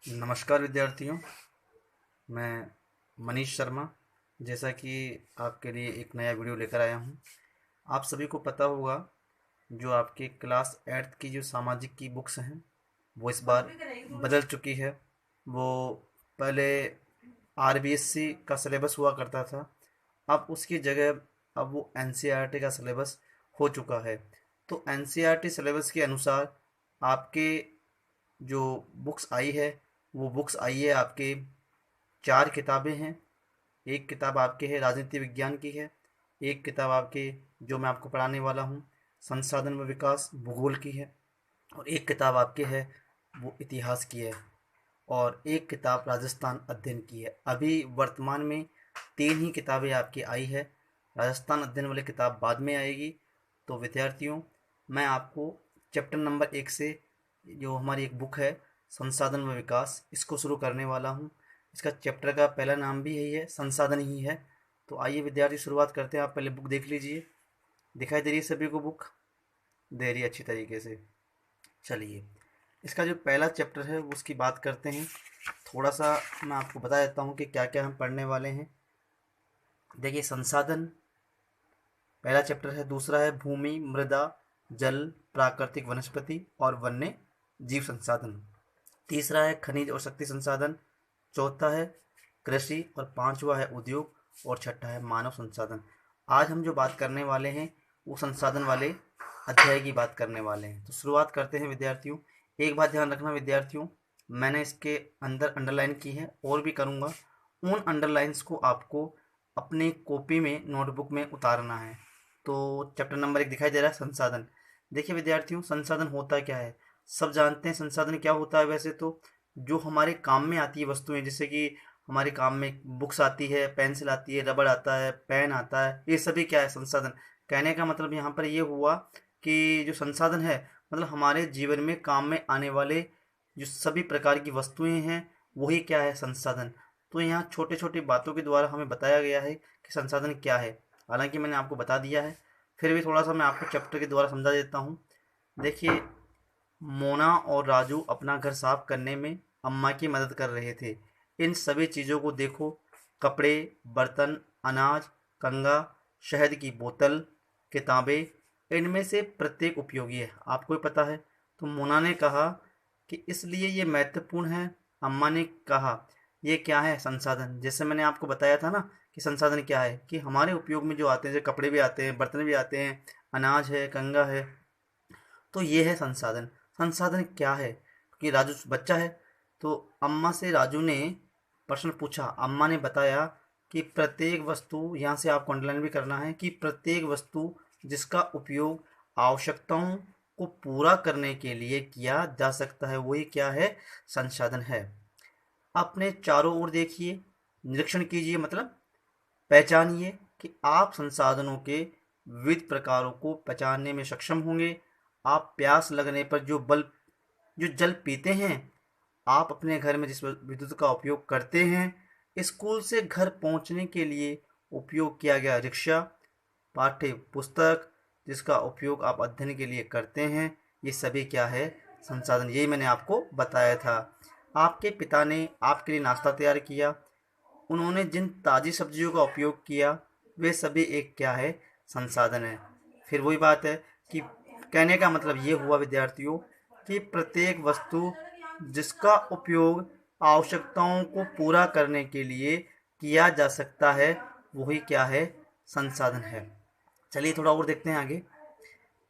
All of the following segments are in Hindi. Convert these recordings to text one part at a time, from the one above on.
नमस्कार विद्यार्थियों, मैं मनीष शर्मा। जैसा कि आपके लिए एक नया वीडियो लेकर आया हूँ। आप सभी को पता होगा, जो आपके क्लास 8th की जो सामाजिक की बुक्स हैं वो इस बार बदल चुकी है। वो पहले आरबीएससी का सिलेबस हुआ करता था, अब उसकी जगह अब वो एनसीईआरटी का सिलेबस हो चुका है। तो एनसीईआरटी सिलेबस के अनुसार आपके जो बुक्स आई है, वो बुक्स आई है आपके 4 किताबें हैं। एक किताब आपके है राजनीति विज्ञान की है, एक किताब आपके जो मैं आपको पढ़ाने वाला हूँ संसाधन व विकास भूगोल की है, और एक किताब आपके है वो इतिहास की है, और एक किताब राजस्थान अध्ययन की है। अभी वर्तमान में 3 ही किताबें आपकी आई है। राजस्थान अध्ययन वाली किताब बाद में आएगी। तो विद्यार्थियों, मैं आपको चैप्टर नंबर 1 से जो हमारी एक बुक है संसाधन व विकास, इसको शुरू करने वाला हूँ। इसका चैप्टर का पहला नाम भी यही है, संसाधन ही है। तो आइए विद्यार्थी, शुरुआत करते हैं। आप पहले बुक देख लीजिए। दिखाई दे रही है सभी को बुक? दे रही है अच्छी तरीके से। चलिए, इसका जो पहला चैप्टर है उसकी बात करते हैं। थोड़ा सा मैं आपको बता देता हूँ कि क्या क्या हम पढ़ने वाले हैं। देखिए, संसाधन पहला चैप्टर है। दूसरा है भूमि, मृदा, जल, प्राकृतिक वनस्पति और वन्य जीव संसाधन। तीसरा है खनिज और शक्ति संसाधन। चौथा है कृषि, और पांचवा है उद्योग, और छठा है मानव संसाधन। आज हम जो बात करने वाले हैं वो संसाधन वाले अध्याय की बात करने वाले हैं। तो शुरुआत करते हैं विद्यार्थियों। एक बात ध्यान रखना विद्यार्थियों, मैंने इसके अंदर अंडरलाइन की है और भी करूँगा। उन अंडरलाइंस को आपको अपने कॉपी में, नोटबुक में उतारना है। तो चैप्टर नंबर 1 दिखाई दे रहा है संसाधन। देखिए विद्यार्थियों, संसाधन होता क्या है? सब जानते हैं संसाधन क्या होता है। वैसे तो जो हमारे काम में आती है वस्तुएं, जैसे कि हमारे काम में बुक्स आती है, पेंसिल आती है, रबड़ आता है, पेन आता है, ये सभी क्या है? संसाधन। कहने का मतलब यहाँ पर ये हुआ कि जो संसाधन है मतलब हमारे जीवन में काम में आने वाले जो सभी प्रकार की वस्तुएं हैं वही क्या है? संसाधन। तो यहाँ छोटे छोटे बातों के द्वारा हमें बताया गया है कि संसाधन क्या है। हालांकि मैंने आपको बता दिया है, फिर भी थोड़ा सा मैं आपको चैप्टर के द्वारा समझा देता हूँ। देखिए, मोना और राजू अपना घर साफ करने में अम्मा की मदद कर रहे थे। इन सभी चीज़ों को देखो, कपड़े, बर्तन, अनाज, कंघा, शहद की बोतल, किताबें, इनमें से प्रत्येक उपयोगी है, आपको ही पता है। तो मोना ने कहा कि इसलिए ये महत्वपूर्ण है। अम्मा ने कहा ये क्या है? संसाधन। जैसे मैंने आपको बताया था ना कि संसाधन क्या है, कि हमारे उपयोग में जो आते हैं, जैसे कपड़े भी आते हैं, बर्तन भी आते हैं, अनाज है, कंघा है, तो ये है संसाधन। संसाधन क्या है? कि राजू बच्चा है, तो अम्मा से राजू ने प्रश्न पूछा। अम्मा ने बताया कि प्रत्येक वस्तु, यहाँ से आपको अंडरलाइन भी करना है, कि प्रत्येक वस्तु जिसका उपयोग आवश्यकताओं को पूरा करने के लिए किया जा सकता है वही क्या है? संसाधन है। अपने चारों ओर देखिए, निरीक्षण कीजिए, मतलब पहचानिए कि आप संसाधनों के विविध प्रकारों को पहचानने में सक्षम होंगे। आप प्यास लगने पर जो जल पीते हैं, आप अपने घर में जिस विद्युत का उपयोग करते हैं, स्कूल से घर पहुंचने के लिए उपयोग किया गया रिक्शा, पाठ्य पुस्तक जिसका उपयोग आप अध्ययन के लिए करते हैं, ये सभी क्या है? संसाधन। यही मैंने आपको बताया था। आपके पिता ने आपके लिए नाश्ता तैयार किया, उन्होंने जिन ताज़ी सब्जियों का उपयोग किया वे सभी एक क्या है? संसाधन है। फिर वही बात है कि कहने का मतलब ये हुआ विद्यार्थियों कि प्रत्येक वस्तु जिसका उपयोग आवश्यकताओं को पूरा करने के लिए किया जा सकता है वही क्या है? संसाधन है। चलिए थोड़ा और देखते हैं आगे।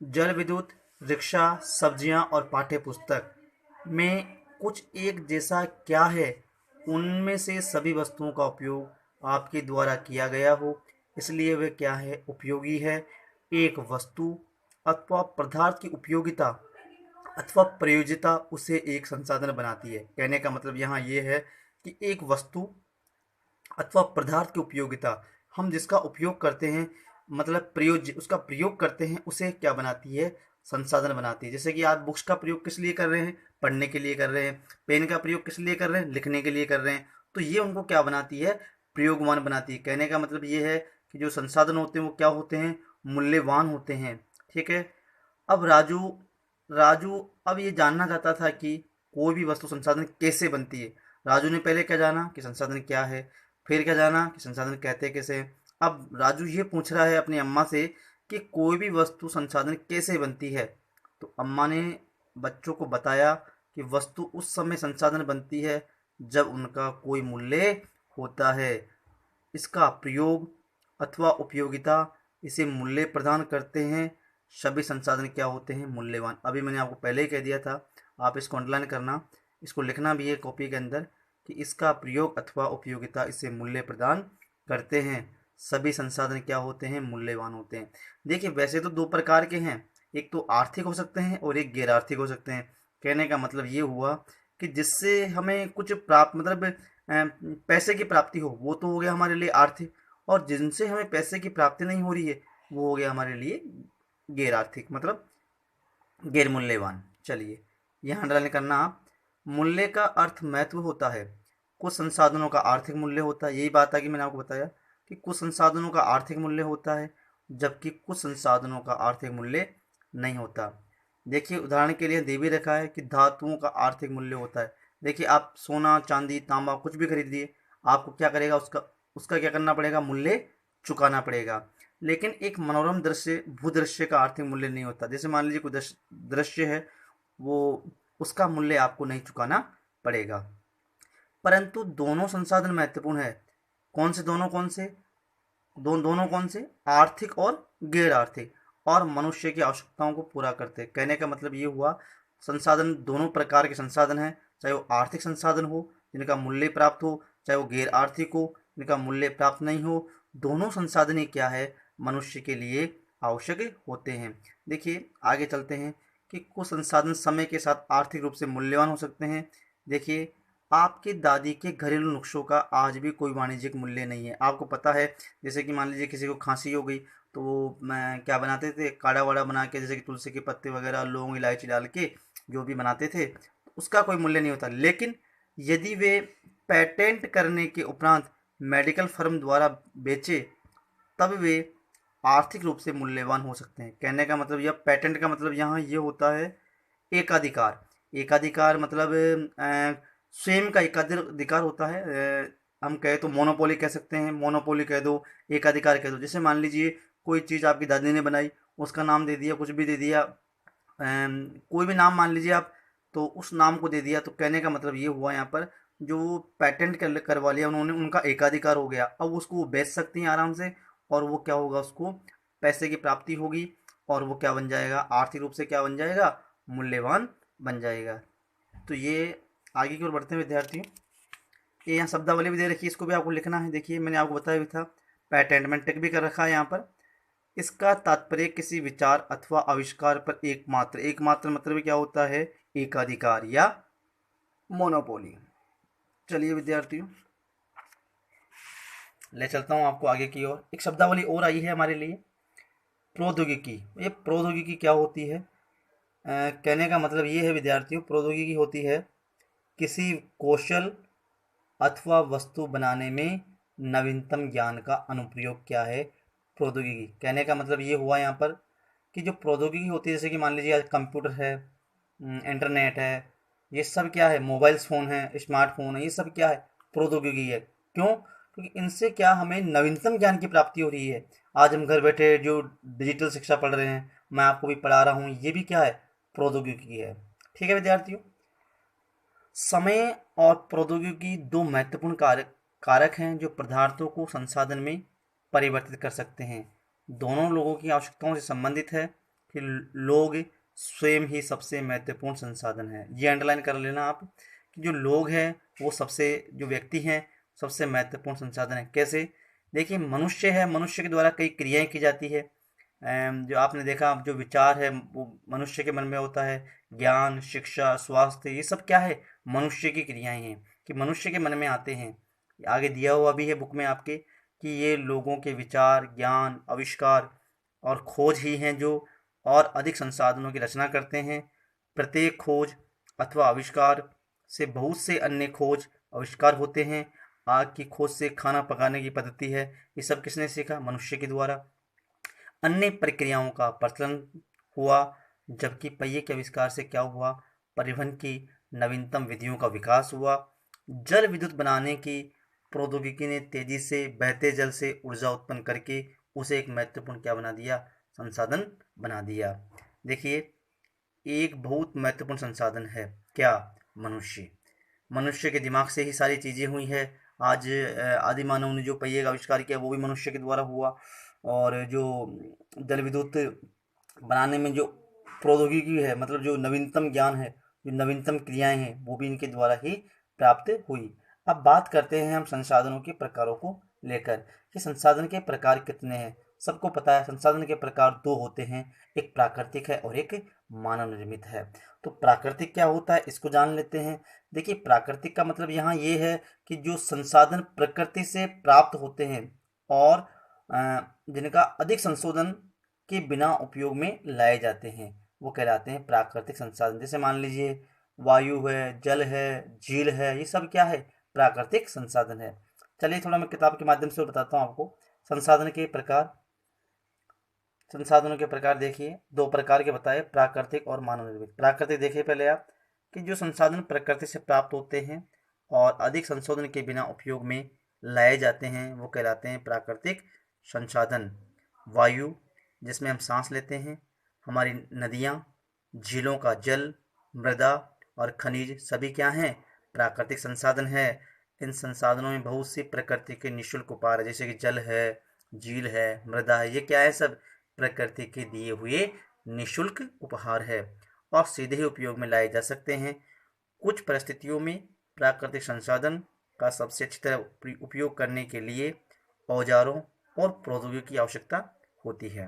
जल विद्युत, रिक्शा, सब्जियां और पाठ्य पुस्तक में कुछ एक जैसा क्या है? उनमें से सभी वस्तुओं का उपयोग आपके द्वारा किया गया हो, इसलिए वे क्या है? उपयोगी है। एक वस्तु अथवा पदार्थ की उपयोगिता अथवा प्रयोज्यता उसे एक संसाधन बनाती है। कहने का मतलब यहाँ ये है कि एक वस्तु अथवा पदार्थ की उपयोगिता, हम जिसका उपयोग करते हैं, मतलब प्रयोज्य, उसका प्रयोग करते हैं, उसे क्या बनाती है? संसाधन बनाती है। जैसे कि आप बुक्स का प्रयोग किस लिए कर रहे हैं? पढ़ने के लिए कर रहे हैं। पेन का प्रयोग किस लिए कर रहे हैं? लिखने के लिए कर रहे हैं। तो ये उनको क्या बनाती है? प्रयोगवान बनाती है। कहने का मतलब ये है कि जो संसाधन होते हैं वो क्या होते हैं? मूल्यवान होते हैं। ठीक है। अब राजू राजू अब ये जानना चाहता था कि कोई भी वस्तु संसाधन कैसे बनती है। राजू ने पहले क्या जाना कि संसाधन क्या है, फिर क्या जाना कि संसाधन कहते कैसे हैं। अब राजू ये पूछ रहा है अपनी अम्मा से कि कोई भी वस्तु संसाधन कैसे बनती है। तो अम्मा ने बच्चों को बताया कि वस्तु उस समय संसाधन बनती है जब उनका कोई मूल्य होता है। इसका प्रयोग अथवा उपयोगिता इसे मूल्य प्रदान करते हैं। सभी संसाधन क्या होते हैं, मूल्यवान। अभी मैंने आपको पहले ही कह दिया था, आप इसको अंडरलाइन करना, इसको लिखना भी है कॉपी के अंदर कि इसका प्रयोग अथवा उपयोगिता इसे मूल्य प्रदान करते हैं। सभी संसाधन क्या होते हैं, मूल्यवान होते हैं। देखिए वैसे तो दो प्रकार के हैं, एक तो आर्थिक हो सकते हैं और एक गैर आर्थिक हो सकते हैं। कहने का मतलब ये हुआ कि जिससे हमें कुछ प्राप्त मतलब पैसे की प्राप्ति हो, वो तो हो गया हमारे लिए आर्थिक, और जिनसे हमें पैसे की प्राप्ति नहीं हो रही है वो हो गया हमारे लिए गैर आर्थिक मतलब गैर मूल्यवान। चलिए यहाँ अंडरलाइन करना आप। मूल्य का अर्थ महत्व होता है। कुछ संसाधनों का आर्थिक मूल्य होता है, यही बात है कि मैंने आपको बताया कि कुछ संसाधनों का आर्थिक मूल्य होता है जबकि कुछ संसाधनों का आर्थिक मूल्य नहीं होता। देखिए उदाहरण के लिए दे भी रखा है कि धातुओं का आर्थिक मूल्य होता है। देखिए आप सोना चांदी तांबा कुछ भी खरीदिए, आपको क्या करेगा, उसका उसका क्या करना पड़ेगा, मूल्य चुकाना पड़ेगा। लेकिन एक मनोरम दृश्य भूदृश्य का आर्थिक मूल्य नहीं होता। जैसे मान लीजिए कोई दृश्य है, वो उसका मूल्य आपको नहीं चुकाना पड़ेगा। परंतु दोनों संसाधन महत्वपूर्ण है। कौन से दोनों, कौन से दोनों कौन से, आर्थिक और गैर आर्थिक, और मनुष्य की आवश्यकताओं को पूरा करते हैं। कहने का मतलब ये हुआ संसाधन दोनों प्रकार के संसाधन हैं, चाहे वो आर्थिक संसाधन हो जिनका मूल्य प्राप्त हो, चाहे वो गैर आर्थिक हो जिनका मूल्य प्राप्त नहीं हो। दोनों संसाधन ही क्या है, मनुष्य के लिए आवश्यक होते हैं। देखिए आगे चलते हैं कि कुछ संसाधन समय के साथ आर्थिक रूप से मूल्यवान हो सकते हैं। देखिए आपकी दादी के घरेलू नुस्खों का आज भी कोई वाणिज्यिक मूल्य नहीं है। आपको पता है, जैसे कि मान लीजिए किसी को खांसी हो गई तो वो मैं क्या बनाते थे, काढ़ा वाड़ा बना के, जैसे कि तुलसी के पत्ते वगैरह लौंग इलायची डाल के जो भी बनाते थे, उसका कोई मूल्य नहीं होता। लेकिन यदि वे पेटेंट करने के उपरांत मेडिकल फर्म द्वारा बेचे तब वे आर्थिक रूप से मूल्यवान हो सकते हैं। कहने का मतलब यह पेटेंट का मतलब यहाँ ये होता है एकाधिकार। एकाधिकार मतलब स्वयं का एकाधिकार होता है। हम कहे तो मोनोपोली कह सकते हैं, मोनोपोली कह दो, एकाधिकार कह दो। जैसे मान लीजिए कोई चीज़ आपकी दादी ने बनाई, उसका नाम दे दिया, कुछ भी दे दिया, कोई भी नाम मान लीजिए आप, तो उस नाम को दे दिया। तो कहने का मतलब ये हुआ यहाँ पर जो पेटेंट करवा लिया उन्होंने, उनका एकाधिकार हो गया। अब उसको वो बेच सकती हैं आराम से, और वो क्या होगा, उसको पैसे की प्राप्ति होगी, और वो क्या बन जाएगा, आर्थिक रूप से क्या बन जाएगा, मूल्यवान बन जाएगा। तो ये आगे की ओर बढ़ते हैं विद्यार्थियों। ये यहाँ शब्दावली भी दे रखी है, इसको भी आपको लिखना है। देखिए मैंने आपको बताया भी था, पेटेंट मैंने टिक भी कर रखा है यहाँ पर। इसका तात्पर्य किसी विचार अथवा आविष्कार पर एकमात्र, एकमात्र मतलब क्या होता है, एकाधिकार या मोनोपोली। चलिए विद्यार्थियों ले चलता हूँ आपको आगे की ओर। एक शब्दावली और आई है हमारे लिए, प्रौद्योगिकी। ये प्रौद्योगिकी क्या होती है, कहने का मतलब ये है विद्यार्थियों, प्रौद्योगिकी होती है किसी कौशल अथवा वस्तु बनाने में नवीनतम ज्ञान का अनुप्रयोग। क्या है, प्रौद्योगिकी। कहने का मतलब ये हुआ यहाँ पर कि जो प्रौद्योगिकी होती है, जैसे कि मान लीजिए आज कंप्यूटर है, इंटरनेट है, ये सब क्या है, मोबाइल्स फ़ोन है, स्मार्टफोन है, ये सब क्या है, प्रौद्योगिकी है। क्यों, क्योंकि इनसे क्या हमें नवीनतम ज्ञान की प्राप्ति हो रही है। आज हम घर बैठे जो डिजिटल शिक्षा पढ़ रहे हैं, मैं आपको भी पढ़ा रहा हूँ, ये भी क्या है, प्रौद्योगिकी है। ठीक है विद्यार्थियों, समय और प्रौद्योगिकी दो महत्वपूर्ण कारक हैं जो पदार्थों को संसाधन में परिवर्तित कर सकते हैं। दोनों लोगों की आवश्यकताओं से संबंधित है कि लोग स्वयं ही सबसे महत्वपूर्ण संसाधन है। ये अंडरलाइन कर लेना आप कि जो लोग हैं वो सबसे, जो व्यक्ति हैं, सबसे महत्वपूर्ण संसाधन है। कैसे, देखिए मनुष्य है, मनुष्य के द्वारा कई क्रियाएं की जाती है। जो आपने देखा, जो विचार है वो मनुष्य के मन में होता है। ज्ञान, शिक्षा, स्वास्थ्य, ये सब क्या है, मनुष्य की क्रियाएं हैं कि मनुष्य के मन में आते हैं। आगे दिया हुआ भी है बुक में आपके कि ये लोगों के विचार, ज्ञान, आविष्कार और खोज ही हैं जो और अधिक संसाधनों की रचना करते हैं। प्रत्येक खोज अथवा आविष्कार से बहुत से अन्य खोज आविष्कार होते हैं। आग की खोज से खाना पकाने की पद्धति है, ये सब किसने सीखा, मनुष्य के द्वारा। अन्य प्रक्रियाओं का प्रचलन हुआ, जबकि पहिए के आविष्कार से क्या हुआ, परिवहन की नवीनतम विधियों का विकास हुआ। जल विद्युत बनाने की प्रौद्योगिकी ने तेजी से बहते जल से ऊर्जा उत्पन्न करके उसे एक महत्वपूर्ण क्या बना दिया, संसाधन बना दिया। देखिए, एक बहुत महत्वपूर्ण संसाधन है क्या, मनुष्य। मनुष्य के दिमाग से ही सारी चीज़ें हुई है। आज आदि मानव ने जो पहिए का आविष्कार किया वो भी मनुष्य के द्वारा हुआ। और जो जल विद्युत बनाने में जो प्रौद्योगिकी है, मतलब जो नवीनतम ज्ञान है, जो नवीनतम क्रियाएं हैं, वो भी इनके द्वारा ही प्राप्त हुई। अब बात करते हैं हम संसाधनों के प्रकारों को लेकर कि संसाधन के प्रकार कितने हैं। सबको पता है संसाधन के प्रकार दो होते हैं, एक प्राकृतिक है और एक मानव निर्मित है। तो प्राकृतिक क्या होता है इसको जान लेते हैं। देखिए, प्राकृतिक का मतलब यहाँ ये है कि जो संसाधन प्रकृति से प्राप्त होते हैं और जिनका अधिक संशोधन के बिना उपयोग में लाए जाते हैं, वो कहलाते हैं प्राकृतिक संसाधन। जैसे मान लीजिए वायु है, जल है, झील है, ये सब क्या है, प्राकृतिक संसाधन है। चलिए थोड़ा मैं किताब के माध्यम से बताता हूँ आपको संसाधन के प्रकार। संसाधनों के प्रकार देखिए, दो प्रकार के बताए, प्राकृतिक और मानव निर्मित। प्राकृतिक देखिए पहले आप कि जो संसाधन प्रकृति से प्राप्त होते हैं और अधिक संशोधन के बिना उपयोग में लाए जाते हैं, वो कहलाते हैं प्राकृतिक संसाधन। वायु, जिसमें हम सांस लेते हैं, हमारी नदियाँ, झीलों का जल, मृदा और खनिज सभी क्या हैं, प्राकृतिक संसाधन है। इन संसाधनों में बहुत सी प्रकृति के निःशुल्क उपहार है, जैसे कि जल है, झील है, मृदा है, ये क्या है, सब प्रकृति के दिए हुए निःशुल्क उपहार है और सीधे ही उपयोग में लाए जा सकते हैं। कुछ परिस्थितियों में प्राकृतिक संसाधन का सबसे अच्छी तरह उपयोग करने के लिए औजारों और प्रौद्योगिकी की आवश्यकता होती है।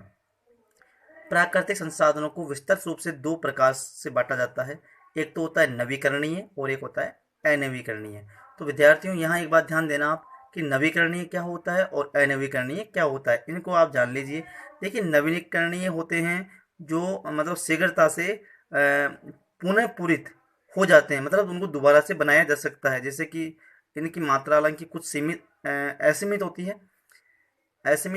प्राकृतिक संसाधनों को विस्तृत रूप से दो प्रकार से बांटा जाता है, एक तो होता है नवीकरणीय और एक होता है अनवीकरणीय। तो विद्यार्थियों यहाँ एक बात ध्यान देना आप कि नवीकरणीय क्या होता है और अनवीकरणीय क्या होता है, इनको आप जान लीजिए। देखिए, नवीकरणीय होते हैं जो मतलब शीघ्रता से पुनः पूरित हो जाते हैं, मतलब उनको दोबारा से बनाया जा सकता है। जैसे कि इनकी मात्रा हालांकि कुछ सीमित असीमित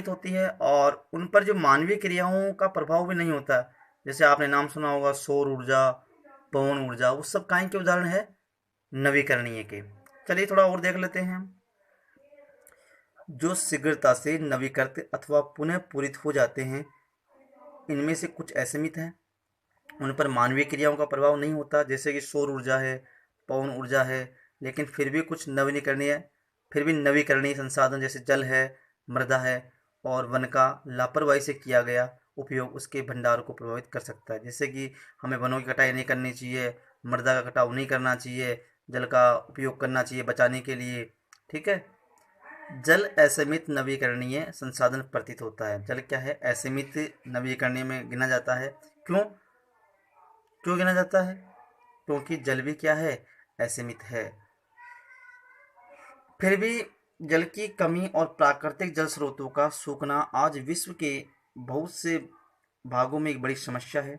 होती है और उन पर जो मानवीय क्रियाओं का प्रभाव भी नहीं होता। जैसे आपने नाम सुना होगा सौर ऊर्जा, पवन ऊर्जा, वो सब काय के उदाहरण है, नवीकरणीय के। चलिए थोड़ा और देख लेते हैं हम। जो शीघ्रता से नवीकृत अथवा पुनः पूरित हो जाते हैं, इनमें से कुछ असीमित हैं, उन पर मानवीय क्रियाओं का प्रभाव नहीं होता, जैसे कि सौर ऊर्जा है, पवन ऊर्जा है। लेकिन फिर भी नवीकरणीय संसाधन जैसे जल है, मृदा है और वन का लापरवाही से किया गया उपयोग उसके भंडार को प्रभावित कर सकता है। जैसे कि हमें वनों की कटाई नहीं करनी चाहिए, मृदा का कटाव नहीं करना चाहिए, जल का उपयोग करना चाहिए बचाने के लिए। ठीक है। जल असीमित नवीकरणीय संसाधन प्रतीत होता है। जल क्या है, असीमित नवीकरणीय में गिना जाता है। क्यों क्यों गिना जाता है, क्योंकि जल भी क्या है, असीमित है। फिर भी जल की कमी और प्राकृतिक जल स्रोतों का सूखना आज विश्व के बहुत से भागों में एक बड़ी समस्या है।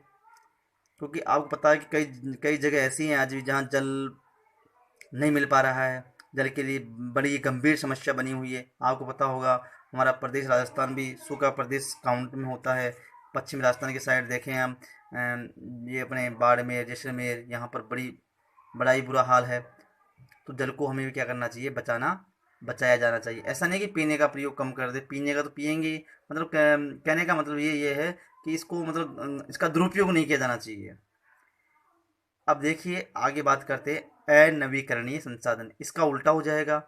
क्योंकि आपको पता है कि कई कई जगह ऐसी हैं आज भी जहाँ जल नहीं मिल पा रहा है। जल के लिए बड़ी गंभीर समस्या बनी हुई है। आपको पता होगा हमारा प्रदेश राजस्थान भी सूखा प्रदेश काउंट में होता है। पश्चिमी राजस्थान की साइड देखें हम, ये अपने बाड़मेर, जैसलमेर, यहाँ पर बड़ा ही बुरा हाल है। तो जल को हमें भी क्या करना चाहिए, बचाया जाना चाहिए। ऐसा नहीं कि पीने का प्रयोग कम कर दे, पीने का तो पियेंगे, मतलब कहने का मतलब ये है कि इसको मतलब इसका दुरुपयोग नहीं किया जाना चाहिए। अब देखिए आगे बात करते हैं अनवीकरणीय संसाधन, इसका उल्टा हो जाएगा।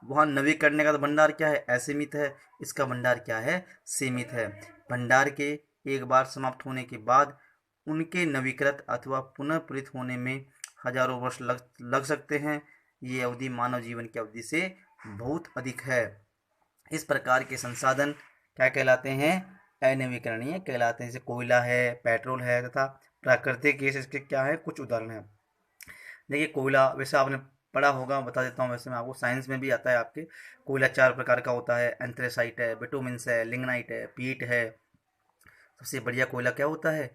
वहाँ नवीकरण का तो भंडार क्या है, असीमित है, इसका भंडार क्या है, सीमित है। भंडार के एक बार समाप्त होने के बाद उनके नवीकृत अथवा पुनः पूरित होने में हजारों वर्ष लग सकते हैं। ये अवधि मानव जीवन की अवधि से बहुत अधिक है। इस प्रकार के संसाधन क्या कहलाते हैं, अनवीकरणीय कहलाते हैं। जैसे कोयला है, पेट्रोल है तथा प्राकृतिक गैस, इसके क्या है, कुछ उदाहरण है। देखिए कोयला, वैसे आपने पढ़ा होगा, बता देता हूँ, वैसे मैं आपको साइंस में भी आता है आपके। कोयला चार प्रकार का होता है, एंथ्रेसाइट है, बिटुमिन्स है, लिग्नाइट है, पीट है। सबसे बढ़िया कोयला क्या होता है,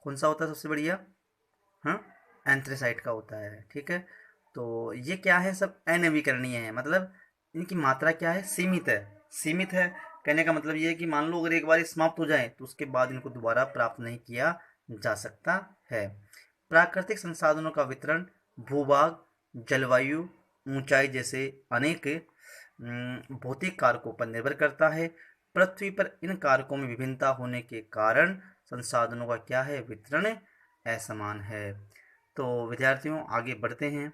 कौन सा होता है सबसे बढ़िया, हाँ, एंथ्रेसाइट का होता है। ठीक है। तो ये क्या है, सब अनवीकरणीय है, मतलब इनकी मात्रा क्या है, सीमित है। कहने का मतलब ये है कि मान लो अगर एक बार समाप्त हो जाए तो उसके बाद इनको दोबारा प्राप्त नहीं किया जा सकता है। प्राकृतिक संसाधनों का वितरण भूभाग, जलवायु, ऊंचाई जैसे अनेक भौतिक कारकों पर निर्भर करता है। पृथ्वी पर इन कारकों में विभिन्नता होने के कारण संसाधनों का क्या है, वितरण असमान है। तो विद्यार्थियों आगे बढ़ते हैं।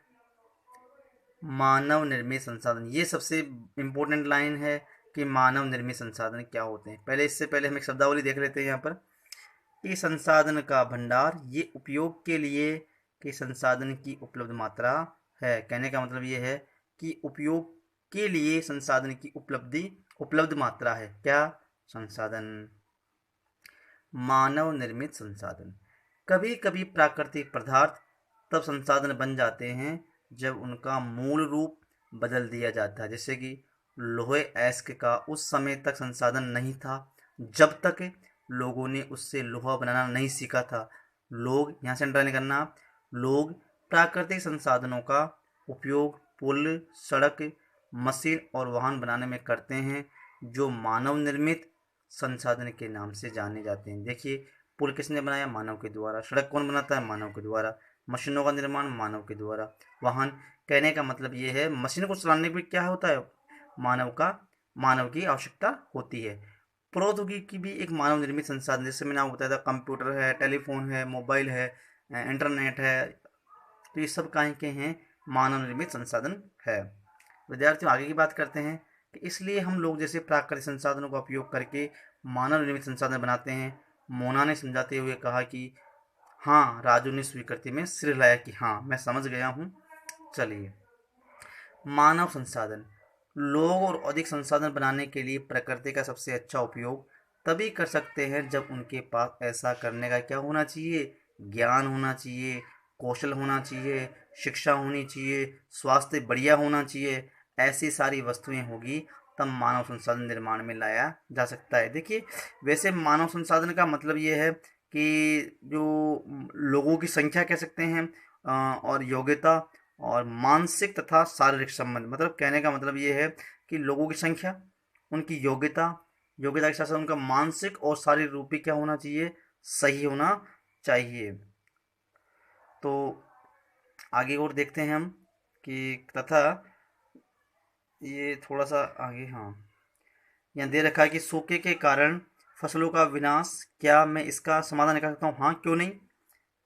मानव निर्मित संसाधन, ये सबसे इम्पोर्टेंट लाइन है कि मानव निर्मित संसाधन क्या होते हैं। पहले इससे पहले हम एक शब्दावली देख लेते हैं यहाँ पर कि संसाधन का भंडार, ये उपयोग के लिए कि संसाधन की उपलब्ध मात्रा है। कहने का मतलब ये है कि उपयोग के लिए संसाधन की उपलब्ध मात्रा है। क्या? संसाधन। मानव निर्मित संसाधन, कभी कभी प्राकृतिक पदार्थ तब संसाधन बन जाते हैं जब उनका मूल रूप बदल दिया जाता है। जैसे कि लोहे अयस्क का उस समय तक संसाधन नहीं था जब तक लोगों ने उससे लोहा बनाना नहीं सीखा था। लोग, यहाँ से अंडरलाइन करना, लोग प्राकृतिक संसाधनों का उपयोग पुल, सड़क, मशीन और वाहन बनाने में करते हैं जो मानव निर्मित संसाधन के नाम से जाने जाते हैं। देखिए, पुल किसने बनाया? मानव के द्वारा। सड़क कौन बनाता है? मानव के द्वारा। मशीनों का निर्माण मानव के द्वारा। वाहन, कहने का मतलब ये है मशीन को चलाने में क्या होता है? मानव की आवश्यकता होती है। प्रौद्योगिकी भी एक मानव निर्मित संसाधन, जैसे मैंने आपको बताया था, कंप्यूटर है, टेलीफोन है, मोबाइल है, इंटरनेट है, तो ये सब काहे के हैं? मानव निर्मित संसाधन है। विद्यार्थियों आगे की बात करते हैं कि इसलिए हम लोग जैसे प्राकृतिक संसाधनों का उपयोग करके मानव निर्मित संसाधन बनाते हैं। मोना ने समझाते हुए कहा कि हाँ। राजू ने स्वीकृति में सिर हिलाया कि हाँ, मैं समझ गया हूँ। चलिए, मानव संसाधन, लोग और अधिक संसाधन बनाने के लिए प्रकृति का सबसे अच्छा उपयोग तभी कर सकते हैं जब उनके पास ऐसा करने का क्या होना चाहिए? ज्ञान होना चाहिए, कौशल होना चाहिए, शिक्षा होनी चाहिए, स्वास्थ्य बढ़िया होना चाहिए। ऐसी सारी वस्तुएं होगी तब मानव संसाधन निर्माण में लाया जा सकता है। देखिए, वैसे मानव संसाधन का मतलब ये है कि जो लोगों की संख्या कह सकते हैं, और योग्यता और मानसिक तथा शारीरिक संबंध, मतलब कहने का मतलब ये है कि लोगों की संख्या, उनकी योग्यता के साथ साथ उनका मानसिक और शारीरिक रूप भी क्या होना चाहिए? सही होना चाहिए। तो आगे और देखते हैं हम कि तथा ये थोड़ा सा आगे, हाँ, यहाँ दे रखा है कि सूखे के कारण फसलों का विनाश, क्या मैं इसका समाधान निकाल सकता हूँ? हाँ, क्यों नहीं।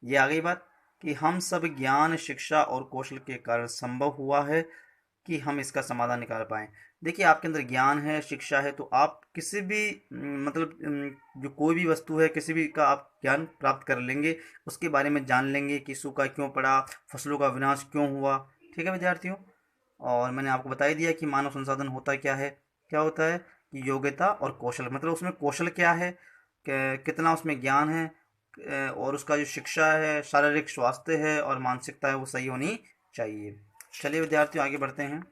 ये आ गई बात कि हम सब ज्ञान, शिक्षा और कौशल के कारण संभव हुआ है कि हम इसका समाधान निकाल पाएँ। देखिए, आपके अंदर ज्ञान है, शिक्षा है, तो आप किसी भी मतलब जो कोई भी वस्तु है, किसी भी का आप ज्ञान प्राप्त कर लेंगे, उसके बारे में जान लेंगे कि सूखा क्यों पड़ा, फसलों का विनाश क्यों हुआ। ठीक है विद्यार्थियों, और मैंने आपको बता ही दिया कि मानव संसाधन होता क्या है। क्या होता है कि योग्यता और कौशल, मतलब उसमें कौशल क्या है, कितना उसमें ज्ञान है, और उसका जो शिक्षा है, शारीरिक स्वास्थ्य है और मानसिकता है, वो सही होनी चाहिए। चलिए विद्यार्थियों आगे बढ़ते हैं।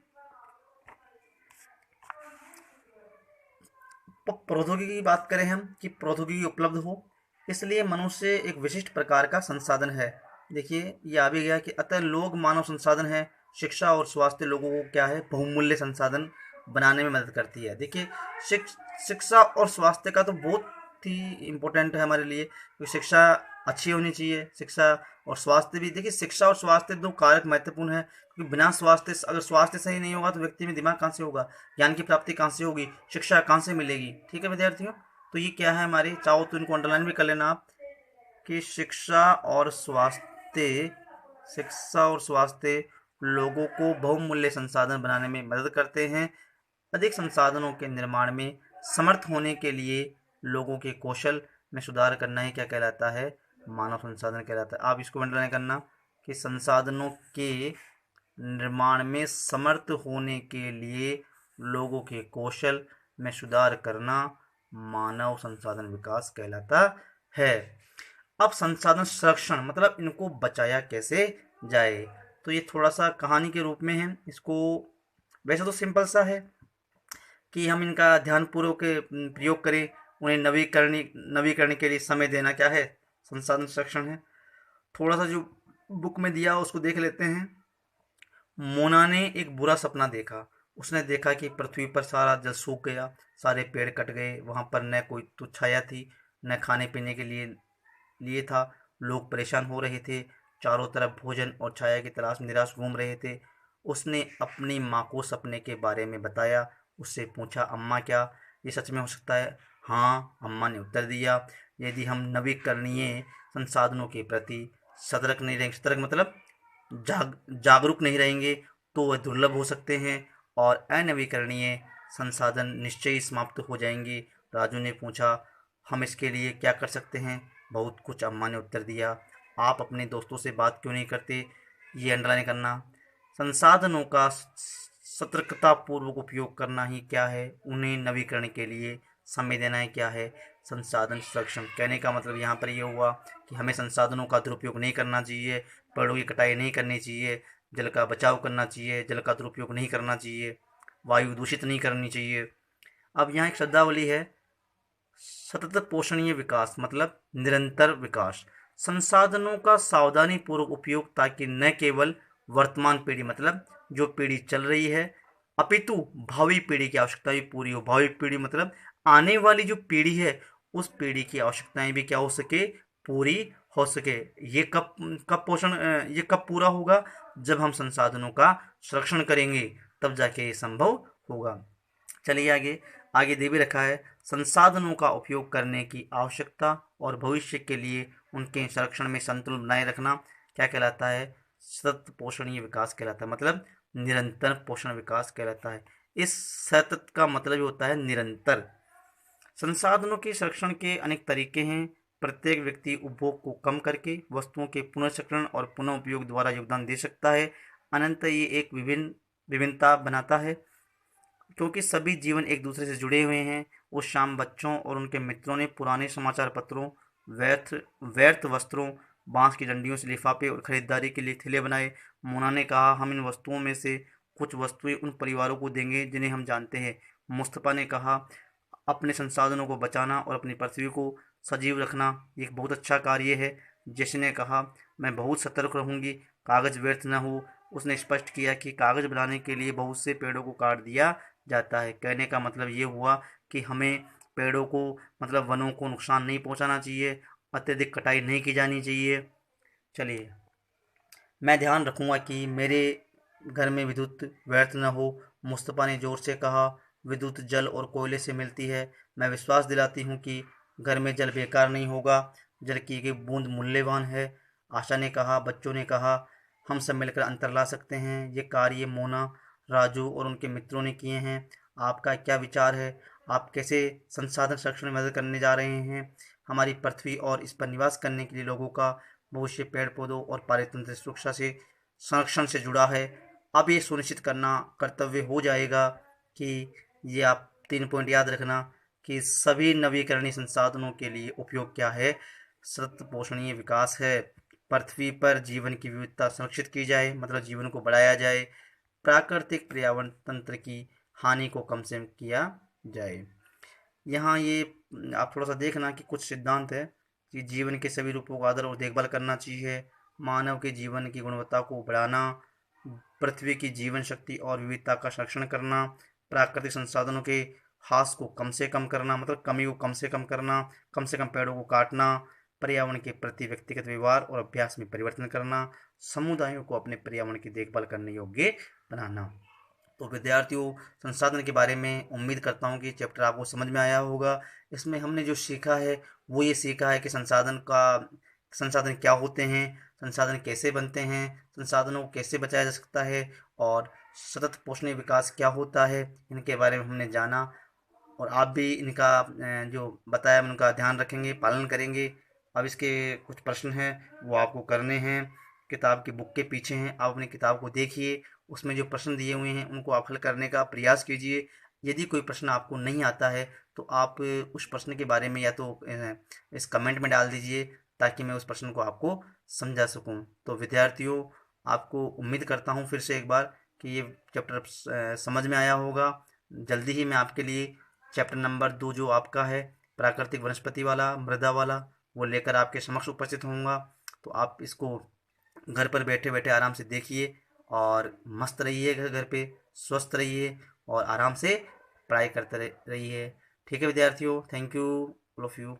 प्रौद्योगिकी की बात करें हम कि प्रौद्योगिकी उपलब्ध हो, इसलिए मनुष्य एक विशिष्ट प्रकार का संसाधन है। देखिए, ये आ भी गया कि अतः लोग मानव संसाधन है। शिक्षा और स्वास्थ्य लोगों को क्या है? बहुमूल्य संसाधन बनाने में मदद करती है। देखिए, शिक्षा और स्वास्थ्य का तो बहुत ही इम्पोर्टेंट है हमारे लिए, क्योंकि शिक्षा अच्छी होनी चाहिए। शिक्षा और स्वास्थ्य भी, देखिए, शिक्षा और स्वास्थ्य दो कारक महत्वपूर्ण है, क्योंकि बिना स्वास्थ्य, अगर स्वास्थ्य सही नहीं होगा तो व्यक्ति में दिमाग कहाँ से होगा, ज्ञान की प्राप्ति कहाँ से होगी, शिक्षा कहाँ से मिलेगी। ठीक है विद्यार्थियों, तो ये क्या है हमारे, चाहो तो इनको अंडरलाइन भी कर लेना आप कि शिक्षा और स्वास्थ्य लोगों को बहुमूल्य संसाधन बनाने में मदद करते हैं। अधिक संसाधनों के निर्माण में समर्थ होने के लिए लोगों के कौशल में सुधार करना ही क्या कहलाता है? मानव संसाधन कहलाता है। आप इसको अंडरलाइन करना कि संसाधनों के निर्माण में समर्थ होने के लिए लोगों के कौशल में सुधार करना मानव संसाधन विकास कहलाता है। अब संसाधन संरक्षण, मतलब इनको बचाया कैसे जाए, तो ये थोड़ा सा कहानी के रूप में है। इसको वैसे तो सिंपल सा है कि हम इनका ध्यानपूर्वक प्रयोग करें, उन्हें नवीकरण के लिए समय देना क्या है? संसाधन संरक्षण है। थोड़ा सा जो बुक में दिया उसको देख लेते हैं। मोना ने एक बुरा सपना देखा। उसने देखा कि पृथ्वी पर सारा जल सूख गया, सारे पेड़ कट गए, वहाँ पर न कोई तो छाया थी, न खाने पीने के लिए था। लोग परेशान हो रहे थे, चारों तरफ भोजन और छाया की तलाश में निराश घूम रहे थे। उसने अपनी माँ को सपने के बारे में बताया। उससे पूछा, अम्मा क्या ये सच में हो सकता है? हाँ, अम्मा ने उत्तर दिया। यदि हम नवीकरणीय संसाधनों के प्रति सतर्क नहीं रहेंगे, सतर्क मतलब जागरूक नहीं रहेंगे, तो वह दुर्लभ हो सकते हैं और अनवीकरणीय संसाधन निश्चय ही समाप्त हो जाएंगे। राजू ने पूछा, हम इसके लिए क्या कर सकते हैं? बहुत कुछ, अम्मा ने उत्तर दिया। आप अपने दोस्तों से बात क्यों नहीं करते? ये अंडरलाइन करना। संसाधनों का सतर्कतापूर्वक उपयोग करना ही क्या है, उन्हें नवीकरण के लिए समय देना है क्या है। संसाधन संरक्षण कहने का मतलब यहाँ पर ये हुआ कि हमें संसाधनों का दुरुपयोग नहीं करना चाहिए, पेड़ों की कटाई नहीं करनी चाहिए, जल का बचाव करना चाहिए, जल का दुरुपयोग नहीं करना चाहिए, वायु दूषित नहीं करनी चाहिए। अब यहाँ एक शब्दावली है, सतत पोषणीय विकास मतलब निरंतर विकास। संसाधनों का सावधानी पूर्वक उपयोग ताकि न केवल वर्तमान पीढ़ी मतलब जो पीढ़ी चल रही है, अपितु भावी पीढ़ी की आवश्यकता भी पूरी हो। भावी पीढ़ी मतलब आने वाली जो पीढ़ी है, उस पीढ़ी की आवश्यकताएं भी क्या हो सके, पूरी हो सके। ये कब कब पोषण ये कब पूरा होगा? जब हम संसाधनों का संरक्षण करेंगे, तब जाके ये संभव होगा। चलिए आगे। आगे दे भी रखा है, संसाधनों का उपयोग करने की आवश्यकता और भविष्य के लिए उनके संरक्षण में संतुलन बनाए रखना क्या कहलाता है? सतत पोषणीय विकास कहलाता है, मतलब निरंतर पोषण विकास कहलाता है। इस सतत का मतलब होता है निरंतर। संसाधनों के संरक्षण के अनेक तरीके हैं। प्रत्येक व्यक्ति उपभोग को कम करके वस्तुओं के पुनर्चक्रण और पुनः उपयोग द्वारा योगदान दे सकता है। अनंत ये एक विभिन्नता बनाता है, क्योंकि सभी जीवन एक दूसरे से जुड़े हुए हैं। उस शाम बच्चों और उनके मित्रों ने पुराने समाचार पत्रों, व्यर्थ व्यर्थ वस्त्रों, बांस की डंडियों से लिफाफे और खरीदारी के लिए थैले बनाए। मोना ने कहा, हम इन वस्तुओं में से कुछ वस्तुएं उन परिवारों को देंगे जिन्हें हम जानते हैं। मुस्तफ़ा ने कहा, अपने संसाधनों को बचाना और अपनी पृथ्वी को सजीव रखना एक बहुत अच्छा कार्य है। जैसे ने कहा, मैं बहुत सतर्क रहूंगी, कागज़ व्यर्थ न हो। उसने स्पष्ट किया कि कागज़ बनाने के लिए बहुत से पेड़ों को काट दिया जाता है। कहने का मतलब ये हुआ कि हमें पेड़ों को मतलब वनों को नुकसान नहीं पहुंचाना चाहिए, अत्यधिक कटाई नहीं की जानी चाहिए। चलिए, मैं ध्यान रखूंगा कि मेरे घर में विद्युत व्यर्थ न हो, मुस्तफ़ा ने जोर से कहा। विद्युत जल और कोयले से मिलती है। मैं विश्वास दिलाती हूँ कि घर में जल बेकार नहीं होगा। जल की एक एक बूंद मूल्यवान है। आशा ने कहा। बच्चों ने कहा, हम सब मिलकर अंतर ला सकते हैं। ये कार्य मोना, राजू और उनके मित्रों ने किए हैं। आपका क्या विचार है? आप कैसे संसाधन संरक्षण में मदद करने जा रहे हैं? हमारी पृथ्वी और इस पर निवास करने के लिए लोगों का भविष्य पेड़ पौधों और पारितंत्र सुरक्षा से संरक्षण से जुड़ा है। अब ये सुनिश्चित करना कर्तव्य हो जाएगा कि ये आप 3 पॉइंट याद रखना कि सभी नवीकरणीय संसाधनों के लिए उपयोग क्या है? सतत पोषणीय विकास है। पृथ्वी पर जीवन की विविधता संरक्षित की जाए, मतलब जीवन को बढ़ाया जाए। प्राकृतिक पर्यावरण तंत्र की हानि को कम से कम किया जाए। यहाँ ये आप थोड़ा सा देखना कि कुछ सिद्धांत है कि जीवन के सभी रूपों का आदर और देखभाल करना चाहिए, मानव के जीवन की गुणवत्ता को बढ़ाना, पृथ्वी की जीवन शक्ति और विविधता का संरक्षण करना, प्राकृतिक संसाधनों के ह्रास को कम से कम करना मतलब कमी को कम से कम करना, कम से कम पेड़ों को काटना, पर्यावरण के प्रति व्यक्तिगत व्यवहार और अभ्यास में परिवर्तन करना, समुदायों को अपने पर्यावरण की देखभाल करने योग्य बनाना। तो विद्यार्थियों, संसाधन के बारे में उम्मीद करता हूँ कि चैप्टर आपको समझ में आया होगा। इसमें हमने जो सीखा है वो ये सीखा है कि संसाधन क्या होते हैं, संसाधन कैसे बनते हैं, संसाधनों को कैसे बचाया जा सकता है, और सतत पोषणीय विकास क्या होता है, इनके बारे में हमने जाना। और आप भी इनका जो बताया हम उनका ध्यान रखेंगे, पालन करेंगे। अब इसके कुछ प्रश्न हैं वो आपको करने हैं, किताब की बुक के पीछे हैं। आप अपनी किताब को देखिए, उसमें जो प्रश्न दिए हुए हैं उनको आप हल करने का प्रयास कीजिए। यदि कोई प्रश्न आपको नहीं आता है तो आप उस प्रश्न के बारे में या तो इस कमेंट में डाल दीजिए, ताकि मैं उस प्रश्न को आपको समझा सकूं। तो विद्यार्थियों, आपको उम्मीद करता हूं फिर से एक बार कि ये चैप्टर समझ में आया होगा। जल्दी ही मैं आपके लिए चैप्टर नंबर 2 जो आपका है प्राकृतिक वनस्पति वाला, मृदा वाला, वो लेकर आपके समक्ष उपस्थित होऊंगा। तो आप इसको घर पर बैठे बैठे आराम से देखिए और मस्त रहिए, घर पे स्वस्थ रहिए और आराम से पढ़ाई करते रहिए। ठीक है विद्यार्थियों, thank you all of you.